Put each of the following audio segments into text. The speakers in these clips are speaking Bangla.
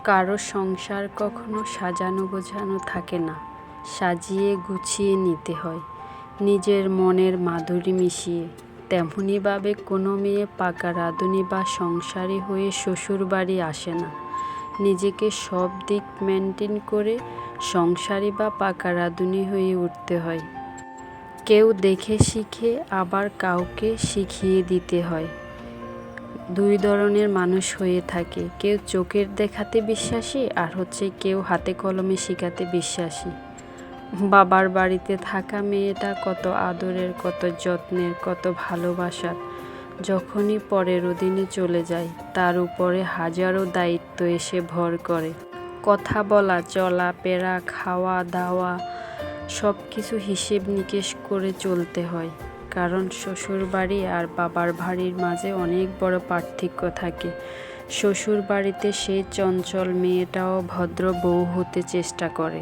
কারো সংসার কখনো সাজানো গোছানো থাকে না, সাজিয়ে গুছিয়ে নিতে হয় নিজের মনের মাধুরী মিশিয়ে। তেমনইভাবে কোনো মেয়ে পাকা রাঁধুনি বা সংসারী হয়ে শ্বশুরবাড়ি আসে না। নিজেকে সব দিক মেনটেন করে সংসারী বা পাকা রাঁধুনি হয়ে উঠতে হয়। কেউ দেখে শিখে, আবার কাউকে শিখিয়ে দিতে হয়। দুই ধরনের মানুষ হয়ে থাকে, কেউ চোখের দেখাতে বিশ্বাসী আর কেউ হাতে কলমে শেখাতে বিশ্বাসী। বাবার বাড়িতে থাকা মেয়েটা কত আদরের, কত যত্নের, কত ভালোবাসার। যখনই পরের অধীনে চলে যায়, তার উপরে হাজারো দায়িত্ব এসে ভর করে। কথা বলা, চলা ফেরা, খাওয়া দাওয়া সব কিছু হিসেব নিকেশ করে চলতে হয়। কারণ শ্বশুর বাড়ি আর বাবার বাড়ির মাঝে অনেক বড় পার্থক্য থাকে। শ্বশুর বাড়িতে সেই চঞ্চল মেয়েটাও ভদ্র বউ হতে চেষ্টা করে।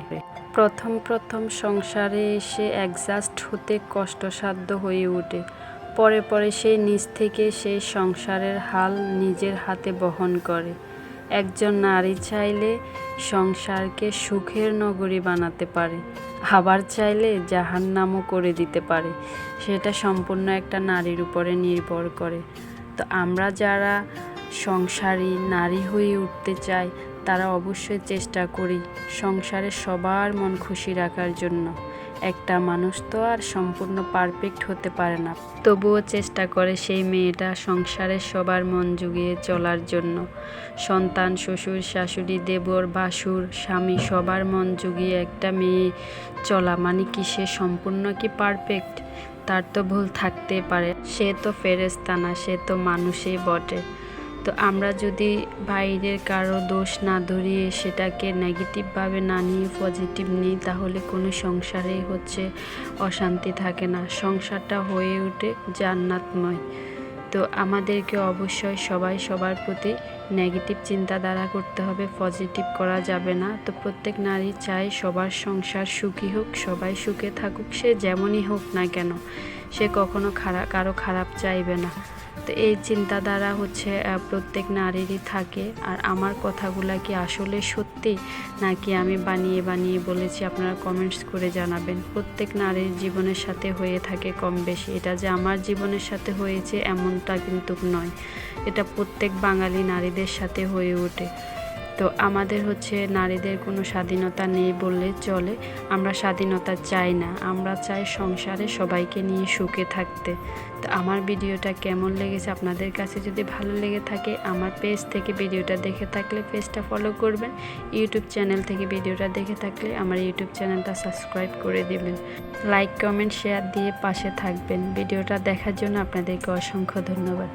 প্রথম সংসারে এসে অ্যাডজাস্ট হতে কষ্টসাধ্য হয়ে ওঠে। পরে পরে সেই নিজ থেকে সেই সংসারের হাল নিজের হাতে বহন করে। একজন নারী চাইলে সংসারকে সুখের নগরী বানাতে পারে, আবার চাইলে জাহান্নামও করে দিতে পারে। সেটা সম্পূর্ণ একটা নারীর উপরে নির্ভর করে। তো আমরা যারা সংসারী নারী হয়ে উঠতে চাই, তারা অবশ্যই চেষ্টা করি সংসারে সবার মন খুশি রাখার জন্য। একটা মানুষ তো আর সম্পূর্ণ পারফেক্ট হতে পারে না, তবুও চেষ্টা করে সেই মেয়েটা সংসারে সবার মন জুগিয়ে চলার জন্য। সন্তান, শ্বশুর শাশুড়ি, দেবর ভাসুর, স্বামী সবার মন জুগিয়ে একটা মেয়ে চলা মানে কি সে সম্পূর্ণ কি পারফেক্ট? তার তো ভুল থাকতে পারে, সে তো ফেরেশতা না, সে তো মানুষই বটে। তো আমরা যদি বাইরের কারো দোষ না ধরিয়ে সেটাকে নেগেটিভভাবে না নিয়ে পজিটিভ নিই, তাহলে কোনো সংসারেই অশান্তি থাকে না, সংসারটা হয়ে ওঠে জান্নাতময়। তো আমাদেরকে অবশ্যই সবাই সবার প্রতি নেগেটিভ চিন্তাধারা করতে হবে, পজিটিভ করা যাবে না। তো প্রত্যেক নারী চায় সবার সংসার সুখী হোক, সবাই সুখে থাকুক, সে যেমনই হোক না কেন, সে কখনো কারো খারাপ চাইবে না। তো এই চিন্তাধারা প্রত্যেক নারীরই থাকে। আর আমার কথাগুলা কি আসলে সত্যি নাকি আমি বানিয়ে বানিয়ে বলেছি, আপনারা কমেন্টস করে জানাবেন। প্রত্যেক নারীর জীবনের সাথে হয়ে থাকে কম বেশি। এটা যে আমার জীবনের সাথে হয়েছে এমনটা কিন্তু নয়, এটা প্রত্যেক বাঙালি নারীদের সাথে হয়ে ওঠে। তো আমাদের নারীদের কোনো স্বাধীনতা নেই বললে চলে। আমরা স্বাধীনতা চাই না, আমরা চাই সংসারে সবাইকে নিয়ে সুখে থাকতে। তো আমার ভিডিওটা কেমন লেগেছে, আপনাদের কাছে যদি ভালো লেগে থাকে, আমার পেজ থেকে ভিডিওটা দেখে থাকলে পেজটা ফলো করবেন। ইউটিউব চ্যানেল থেকে ভিডিওটা দেখে থাকলে আমার ইউটিউব চ্যানেলটা সাবস্ক্রাইব করে দিবেন। লাইক কমেন্ট শেয়ার দিয়ে পাশে থাকবেন। ভিডিওটা দেখার জন্য আপনাদেরকে অসংখ্য ধন্যবাদ।